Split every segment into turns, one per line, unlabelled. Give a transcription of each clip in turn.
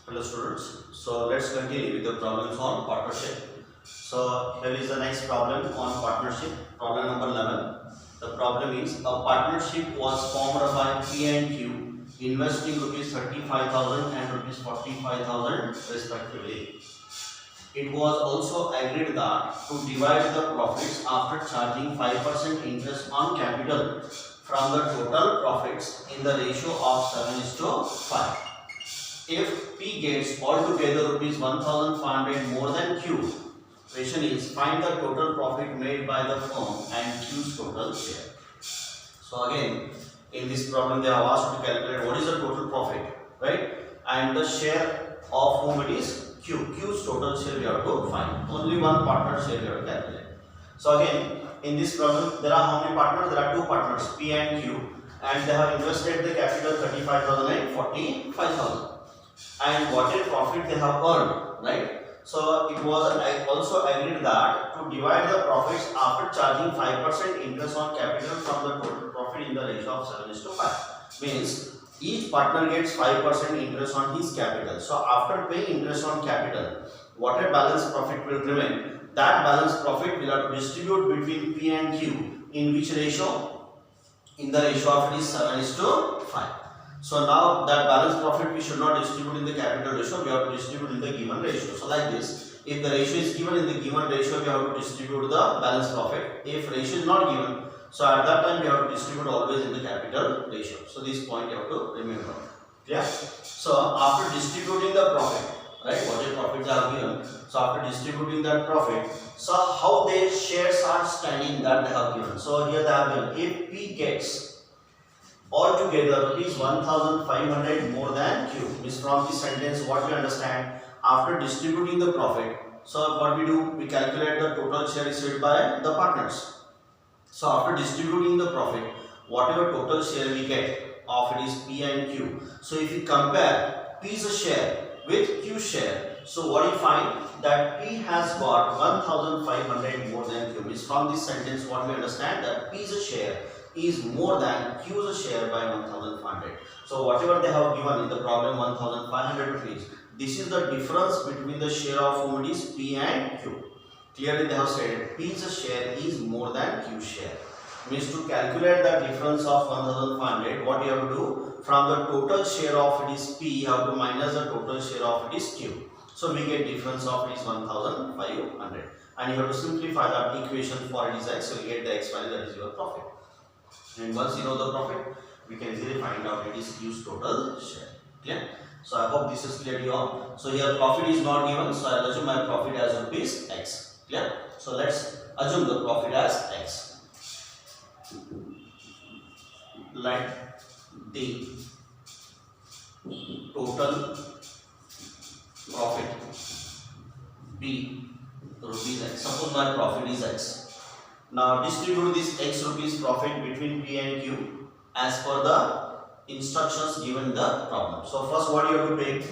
Hello students, so let's continue with the problems on partnership. So here is the next problem on partnership, problem number 11. The problem is a partnership was formed by P and Q investing rupees 35,000 and rupees 45,000 respectively. It was also agreed that to divide the profits after charging 5% interest on capital from the total profits in the ratio of 7:5. If P gets altogether rupees 1,500 more than Q, question is find the total profit made by the firm and Q's total share. So again, in this problem they have asked to calculate what is the total profit, right? And the share of whom it is Q. Q's total share we have to find. Only one partner share we have to calculate. So again, in this problem there are how many partners? There are two partners, P and Q, and they have invested the capital 35,000 and 45,000. And whatever profit they have earned, right? So it was also agreed that to divide the profits after charging 5% interest on capital from the total profit in the ratio of 7:5. Means each partner gets 5% interest on his capital. So after paying interest on capital, whatever balance profit will remain, that balance profit will have to distribute between P and Q in which ratio? In the ratio of it is 7:5. So now that balance profit we should not distribute in the capital ratio, we have to distribute in the given ratio. So like this, if the ratio is given in the given ratio, we have to distribute the balance profit. If ratio is not given, so at that time we have to distribute always in the capital ratio. So this point you have to remember. Yeah. So after distributing the profit, right, whatever profits are given, so after distributing that profit, so how their shares are standing that they have given. So here they have given if P gets altogether rupees 1,500 more than Q. Means from this sentence what we understand, after distributing the profit, so what we do, we calculate the total share received by the partners. So after distributing the profit, whatever total share we get of it is P and Q. So if we compare P's share with Q's share, so what you find that P has got 1,500 more than Q. Means from this sentence what we understand that P's share is more than Q's share by 1,500. So whatever they have given in the problem 1,500 rupees, this is the difference between the share of whom it is P and Q. Clearly they have stated P's share is more than Q's share. Means to calculate the difference of 1,500, what you have to do, from the total share of it is P, you have to minus the total share of it is Q. So we get difference of it is 1,500. And you have to simplify that equation for it is X, so you get the X value, that is your profit. And once you know the profit, we can easily find out it is Q's total share. Clear? So I hope this is clear to you all. So here profit is not given, so I will assume my profit as rupees X. Clear? So let's assume the profit as X. Let the total profit be rupees X. Suppose my profit is X. Now distribute this X rupees profit between P and Q as per the instructions given in the problem. So first what you have to pay?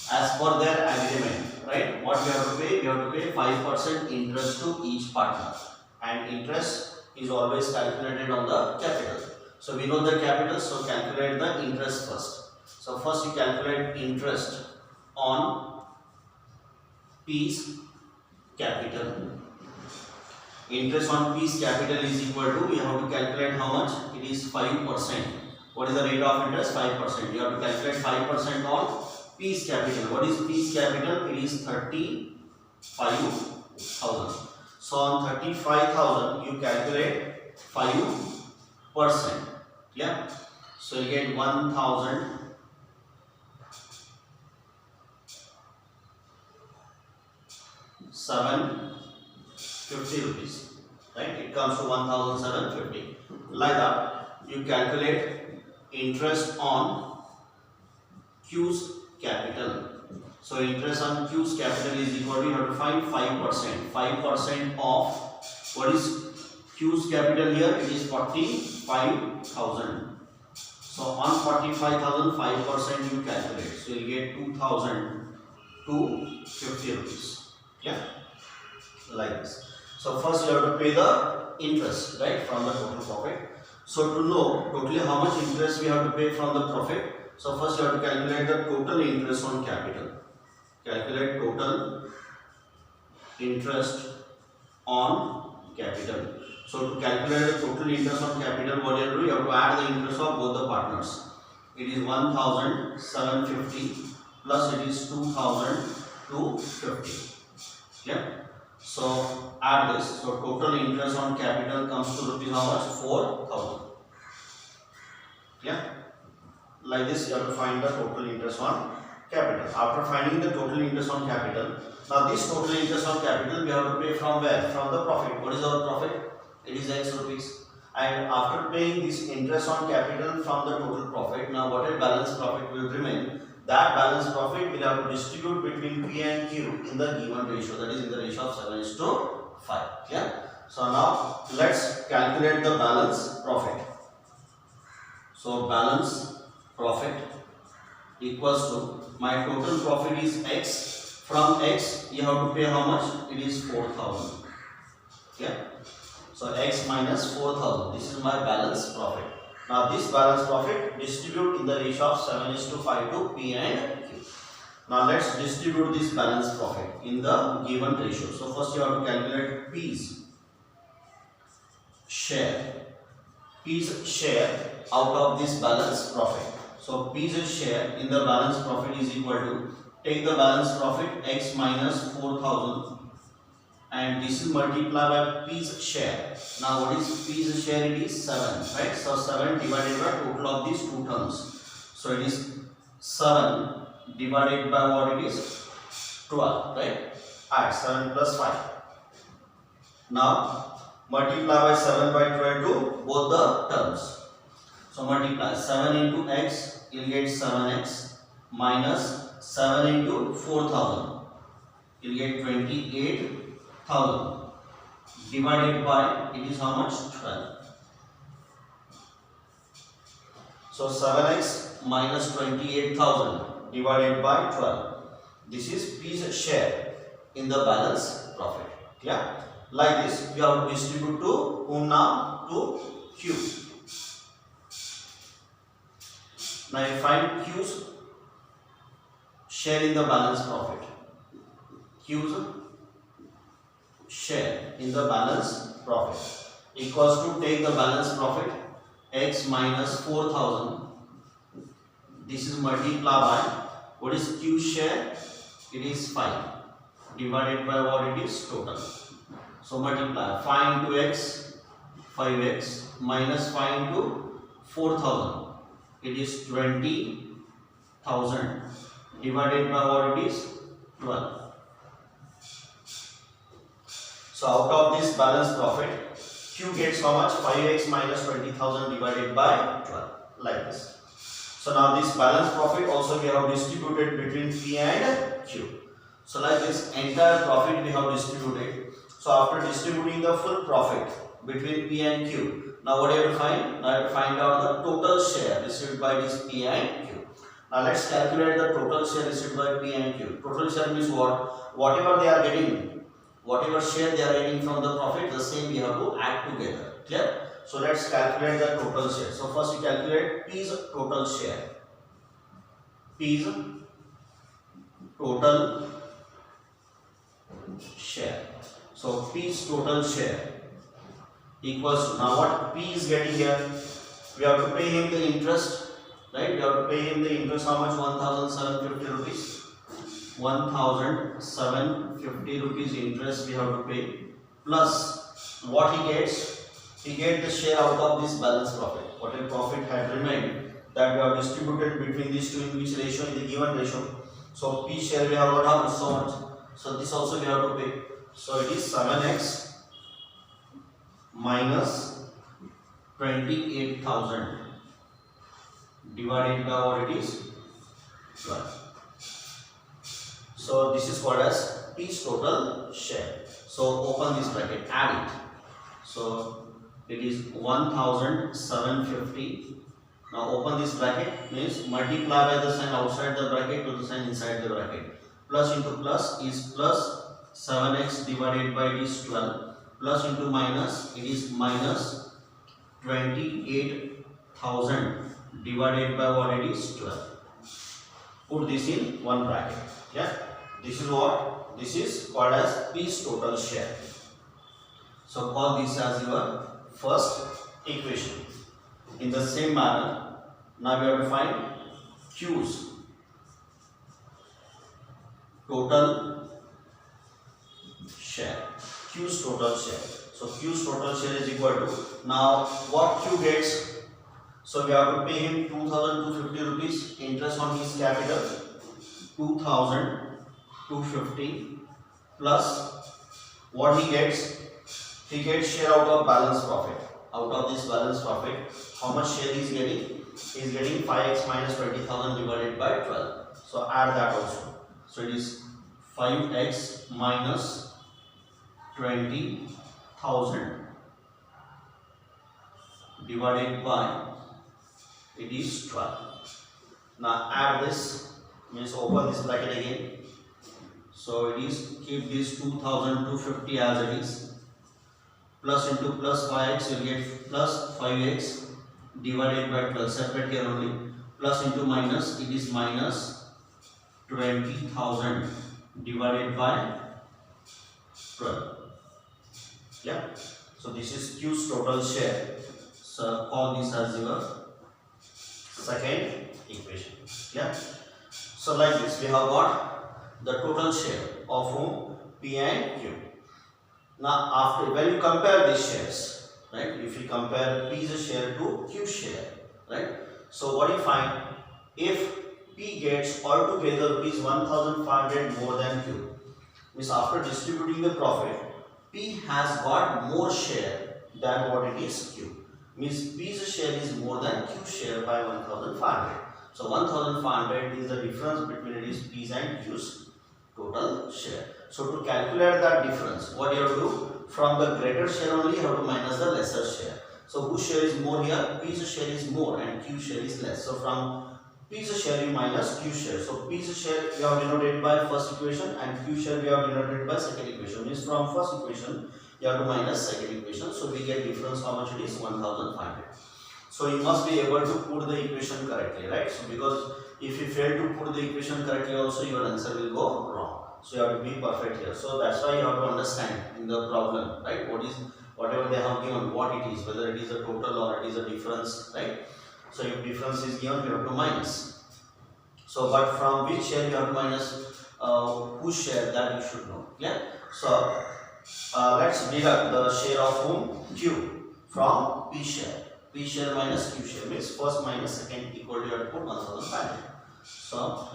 As per their agreement, right? What we have to pay? We have to pay 5% interest to each partner. And interest is always calculated on the capital. So we know the capital, so calculate the interest first. So first you calculate interest on P's capital. Interest on P's capital is equal to, we have to calculate how much? It is 5%. What is the rate of interest? 5%. You have to calculate 5% on P's capital. What is P's capital? It is 35,000. So on 35,000 you calculate 5%. Yeah. So you get 1,750 rupees. Right? It comes to 1,750. Like that, you calculate interest on Q's capital. So interest on Q's capital is equal to, you have to find 5%. 5% of what is Q's capital here? It is 45,000. So on 45,000, 5% you calculate. So you get 2,250 rupees. Yeah, like this. So first you have to pay the interest, right, from the total profit. So to know totally how much interest we have to pay from the profit, So first you have to calculate the total interest on capital. Calculate total interest on capital. So to calculate the total interest on capital, what you have to do? You have to add the interest of both the partners. It is 1,750 plus it is 2,250. Yeah. So add this. So total interest on capital comes to rupees how much? 4,000. Yeah. Like this, you have to find the total interest on capital. After finding the total interest on capital, now this total interest on capital we have to pay from where? From the profit. What is our profit? It is X rupees. And after paying this interest on capital from the total profit, now whatever balance profit will remain, that balance profit will have to distribute between P and Q in the given ratio, that is in the ratio of 7:5. Yeah. So now let's calculate the balance profit. So balance profit equals to, my total profit is X. From X you have to pay how much? It is 4,000. Yeah. So X minus 4,000. This is my balance profit. Now this balance profit distribute in the ratio of 7:5 to P and Q. Now let's distribute this balance profit in the given ratio. So first you have to calculate P's share. P's share out of this balance profit. So P's share in the balance profit is equal to, take the balance profit X minus 4,000 and this is multiplied by P's share. Now what is P's share? It is 7, right? So 7 divided by total of these two terms. So it is 7 divided by what it is? 12, right? Add 7 plus 5. Now multiply by 7 by 12 to both the terms. So multiply 7 into X, you will get 7X minus 7 into 4,000, you will get 28,000 divided by, it is how much? 12. So 7X minus 28,000 divided by 12. This is P's share in the balance profit. Yeah. Like this, we have to distribute to whom now? To Q. Now you find Q's share in the balance profit. Q's share in the balance profit equals to, take the balance profit X minus 4,000. This is multiplied by, what is Q's share? It is 5 divided by what it is? Total. So multiply 5 into X, 5X minus 5 into 4,000. It is 20,000 divided by what it is? 12. So out of this balance profit, Q gets how much? 5X minus 20,000 divided by 12. Like this. So now this balance profit also we have distributed between P and Q. So like this entire profit we have distributed. So after distributing the full profit between P and Q, now what do you have to find? Now you have to find out the total share received by this P and Q. Now let's calculate the total share received by P and Q. Total share means what? Whatever they are getting, whatever share they are getting from the profit, the same we have to add together. Clear? So let's calculate the total share. So first you calculate P's total share. P's total share. So P's total share equals to, now what P is getting here? We have to pay him the interest, right? We have to pay him the interest how much? 1,750 rupees. 1,750 rupees interest we have to pay, plus what he gets? He gets the share out of this balance profit. Whatever profit had remained, that we have distributed between these two, in which ratio? In the given ratio. So P share we have got how much? So much. So this also we have to pay. So it is 7X minus 28,000 divided by what it is? 12. So this is called as P's total share. So open this bracket, add it. So it is 1,750. Now open this bracket, means multiply by the sign outside the bracket to the sign inside the bracket. Plus into plus is plus 7x divided by this 12. Plus into minus, it is minus 28,000 divided by what it is 12. Put this in one bracket. Yeah, this is what this is called as P's total share. So call this as your first equation. In the same manner, now we have to find Q's total share. Q's total share. So Q's total share is equal to, now what Q gets? So we have to pay him 2,250 rupees interest on his capital, 2,250 plus what he gets? He gets share out of balance profit. Out of this balance profit, how much share he is getting? He is getting 5x minus 20,000 divided by 12. So add that also. So it is 5x minus 20,000 divided by, it is 12. Now add this, means open this bracket again. So it is, keep this 2,250 as it is. Plus into plus 5x, you get plus 5x divided by 12, separate here only. Plus into minus, it is minus 20,000 divided by 12. Yeah, so this is Q's total share. So call this as your second equation. Yeah, so like this we have got the total share of whom? P and Q. Now after, when you compare these shares, right, if you compare P's share to Q's share, right, so what do you find? If P gets altogether rupees 1,500 more than Q, means after distributing the profit, P has got more share than what it is Q. Means P's share is more than Q's share by 1,500. So 1,500 is the difference between it is P's and Q's total share. So to calculate that difference, what you have to do? From the greater share only you have to minus the lesser share. So whose share is more here? P's share is more and Q's share is less. So from P's share you minus Q's share. So P's share we have denoted by first equation and Q's share we have denoted by second equation. Means from first equation you have to minus second equation. So we get difference how much it is? 1,500. So you must be able to put the equation correctly, right? So because if you fail to put the equation correctly also your answer will go wrong. So you have to be perfect here. So that's why you have to understand in the problem, right? What is, whatever they have given, what it is, whether it is a total or it is a difference, right? So if difference is given, you have to minus. So but from which share you have to minus whose share, that you should know. Yeah. So let's deduct the share of whom? Q from P share. P share minus Q share means first minus second equal to, you have to put 1,500. So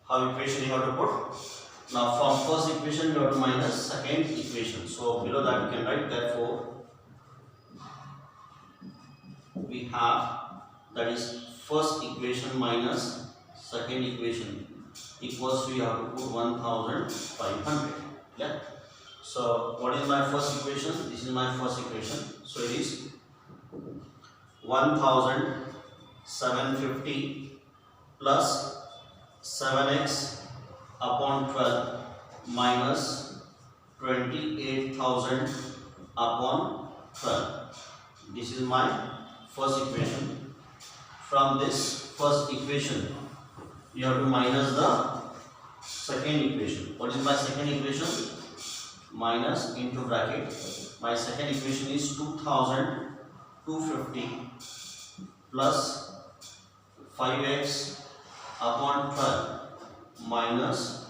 how equation you have to put? Now from first equation you have to minus second equation. So below that you can write, therefore we have, that is first equation minus second equation equals to, you have to put 1,500. Yeah. So what is my first equation? This is my first equation. So it is 1,750 plus 7x upon 12 minus 28,000 upon 12. This is my first equation. From this first equation, you have to minus the second equation. What is my second equation? Minus into bracket. My second equation is 2,250 plus 5x upon 12 minus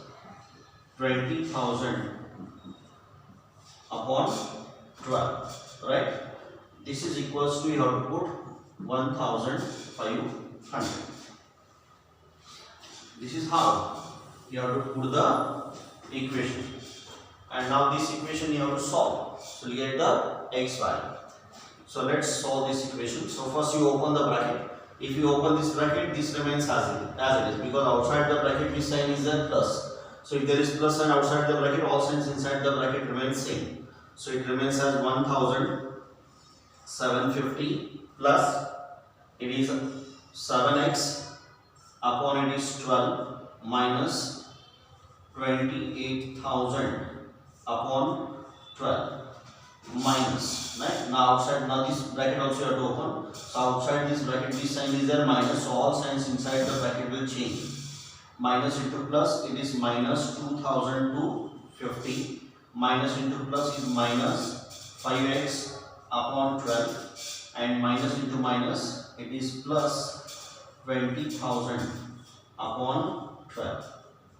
20,000 upon 12, right? This is equals to, you have to put 1,500. This is how you have to put the equation. And now this equation you have to solve. So you get the x value. So let's solve this equation. So first you open the bracket. If you open this bracket, this remains as it is, because outside the bracket this sign is a plus. So if there is plus sign outside the bracket, all signs inside the bracket remain same. So it remains as 1750 plus it is 7x upon it is 12 minus 28,000 upon 12 minus, right? Now outside, now this bracket also you have to open. So outside this bracket this sign is there minus, so all signs inside the bracket will change. Minus into plus, it is minus 2250, minus into plus is minus 5x upon 12, and minus into minus, it is plus 20,000 upon 12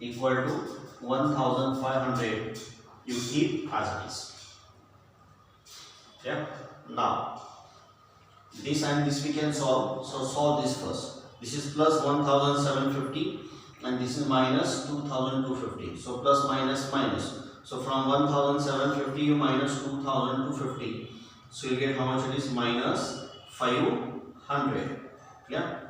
equal to 1500. You keep as it is. Yeah. Now this and this we can solve. So solve this first. This is plus 1750 and this is minus 2250. So plus minus minus. So from 1750 you minus 2250. So you get how much it is? Minus 500. Yeah.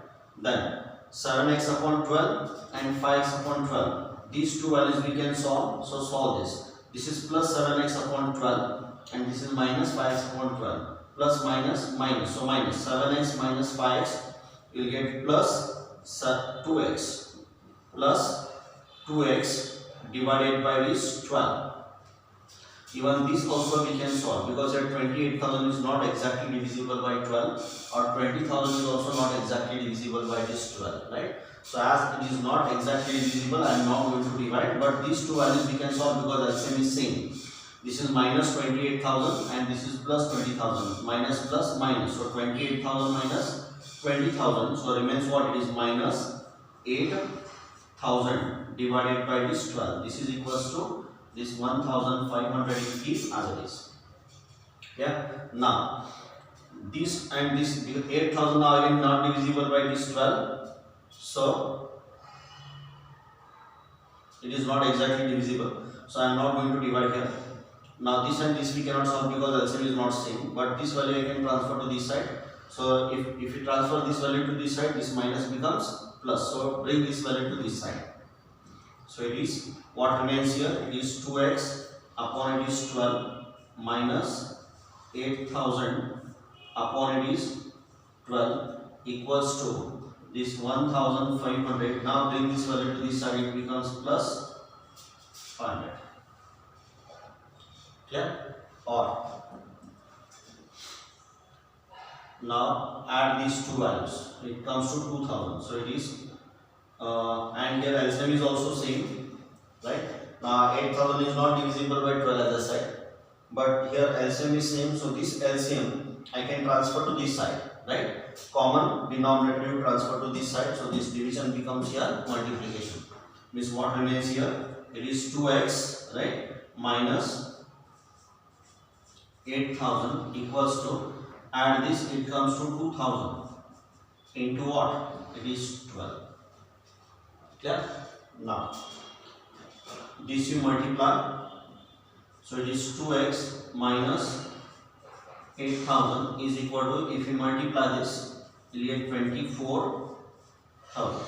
Then 7x upon 12 and 5x upon 12. These two values we can solve. So solve this. This is plus 7x upon 12 and this is minus 5x upon 12. Plus minus minus. So minus 7x minus 5x, you will get plus 2x. Plus 2x divided by this 12. Even this also we can solve because here 28,000 is not exactly divisible by 12 or 20,000 is also not exactly divisible by this 12, right? So as it is not exactly divisible, I am not going to divide, but these two values we can solve because LCM is same. This is minus 28,000 and this is plus 20,000. Minus plus minus. So 28,000 minus 20,000. So remains what? It is minus 8,000 divided by this 12. This is equals to this 1500 you keep as it is. Yeah. Now this and this 8,000 are again not divisible by this 12. So it is not exactly divisible. So I am not going to divide here. Now this and this we cannot solve because LCM is not same. But this value I can transfer to this side. So if you transfer this value to this side, this minus becomes plus. So bring this value to this side. So it is what remains here. It is 2x upon it is 12 minus 8,000 upon it is 12 equals to this 1500. Now bring this value to this side, it becomes plus 500. Yeah. Or now add these two values, it comes to 2000. So it is and here LCM is also same, right? Now 8000 is not divisible by 12 as I said, but here LCM is same. So this LCM I can transfer to this side, right? Common denominator you transfer to this side. So this division becomes here multiplication. Means what remains here? It is 2x, right? Minus 8,000 equals to, add this, it comes to 2,000 into what? It is 12. Clear? Now this you multiply. So it is 2x minus 8,000 is equal to, if you multiply this, you will get 24,000.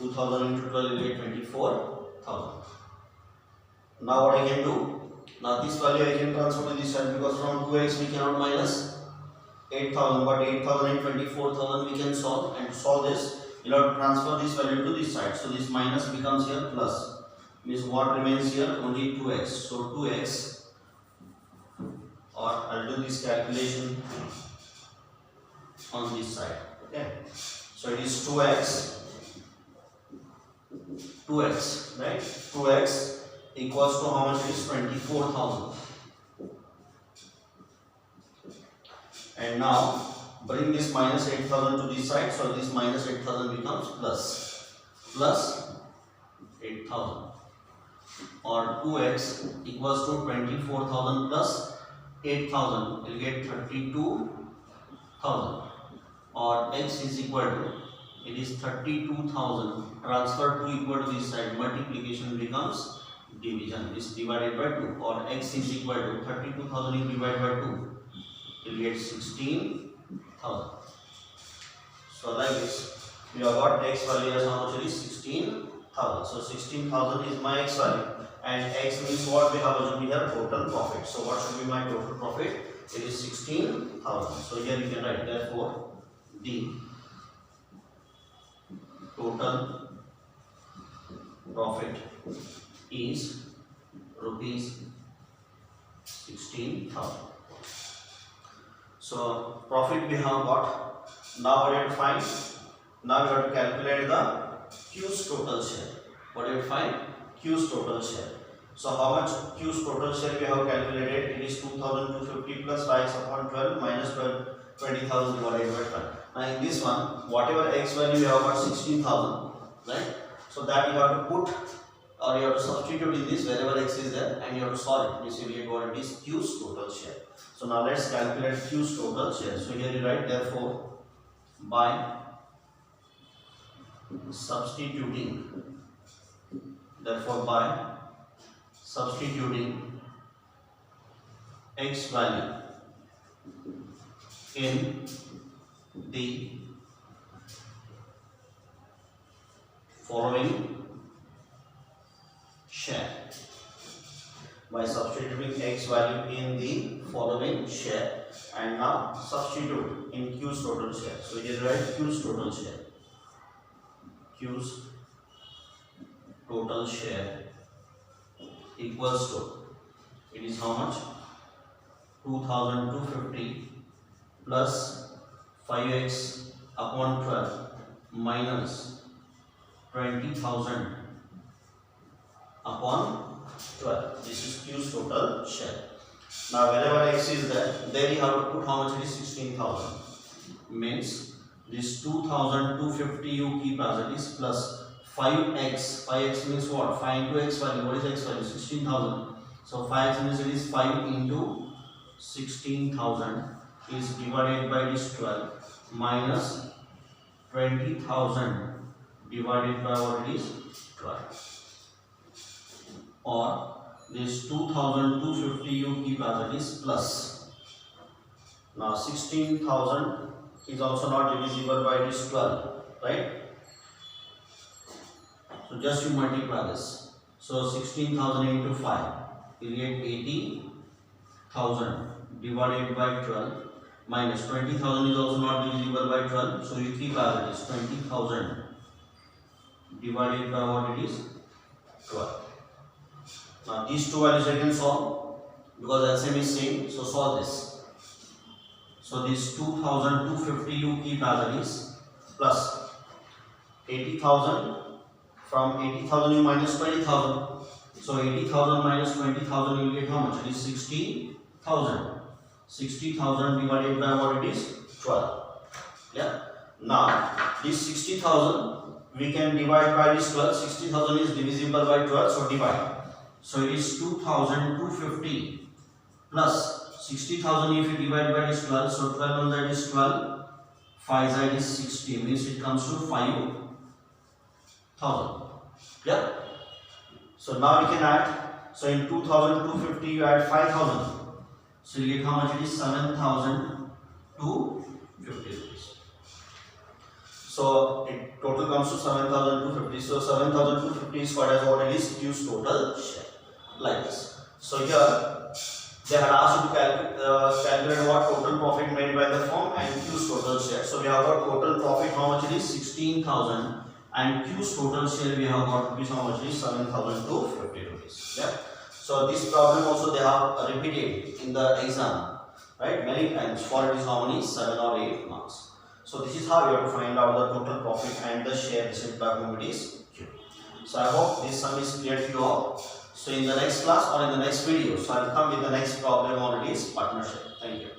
2,000 into 12 will get 24,000. Now what I can do? Now this value I can transfer to this side because from 2x we cannot minus 8,000, but 8,000 and 24,000 we can solve, and to solve this you have to transfer this value to this side. So this minus becomes here plus. Means what remains here? Only 2x. So 2x, or I'll do this calculation on this side. Okay. So it is 2x, right? 2x equals to how much? It is 24,000. And now bring this minus 8,000 to this side. So this minus 8,000 becomes plus 8,000. Or 2x equals to 24,000 plus 8,000, you will get 32,000. Or x is equal to, it is 32,000 transferred to equal to this side, multiplication becomes division, is divided by 2. Or x is equal to 32,000 is divided by 2, you will get 16,000. So like this, you have got x value as how much? It is 16,000. 16,000. So 16,000 is my X value, and X means what we have assumed here, total profit. So what should be my total profit? It is 16,000. So here you can write, therefore the total profit is rupees 16,000. So profit we have got. Now we have to find. Now we have to calculate the Q's total share. What do you find? Q's total share. So how much Q's total share we have calculated? It is 2,250 plus 5 upon 12 minus 20,000 divided by 12. Now in this one, whatever X value we have got 16,000, right? So that you have to put, or you have to substitute in this wherever X is there, and you have to solve it. This will be what it is, Q's total share. So now let's calculate Q's total share. So here you write, therefore by substituting X value in the following share. By substituting X value in the following share, and now substitute in Q's total share. So here write Q's total share. Q's total share equals to, it is how much? 2,250 plus 5x upon 12 minus 20,000 upon 12. This is Q's total share. Now wherever X is there you have to put how much it is, 16,000. Means this 2,250 you keep as it is, plus 5x. 5x means what? 5 into X value. What is X value? 16,000. So 5x means it is 5 into 16,000 is divided by this 12 minus 20,000 divided by what it is, 12. Or this 2,250 you keep as it is, plus. Now 16,000 is also not divisible by this 12, right? So just you multiply this. So 16,000 into 5, you get 80,000 divided by 12 minus 20,000 is also not divisible by 12. So you keep as it is, 20,000 divided by what it is, 12. Now these two values I can solve because LCM is same. So solve this. So this 2,250 you keep as it is, plus 80,000. From 80,000 you minus 20,000. So 80,000 minus 20,000 you will get how much? It is 60,000. 60,000 divided by what it is? 12. Yeah. Now this 60,000 we can divide by this 12. 60,000 is divisible by 12. So divide. So it is 2,250 plus 60,000 if you divide by this 12. So 12 on that is 12. 5 side is 60. Means it comes to 5,000. Yeah. So now we can add. So in 2,250 you add 5,000. So you get how much it is? 7,250 rupees. So it total comes to 7,250. So 7,250 is what it is, Q's total share. Like this. So here they had asked you to calculate what total profit made by the firm and Q's total share. So we have got total profit, how much it is? 16,000. And Q's total share we have got rupees, how much it is? 7,250 rupees. Yeah. So this problem also they have repeated in the exam, right? Many times. For it is how many? 7 or 8 marks. So this is how you have to find out the total profit and the share received by whom it is Q. So I hope this sum is clear to you all. So in the next class or in the next video, so I will come with the next problem on it is partnership. Thank you.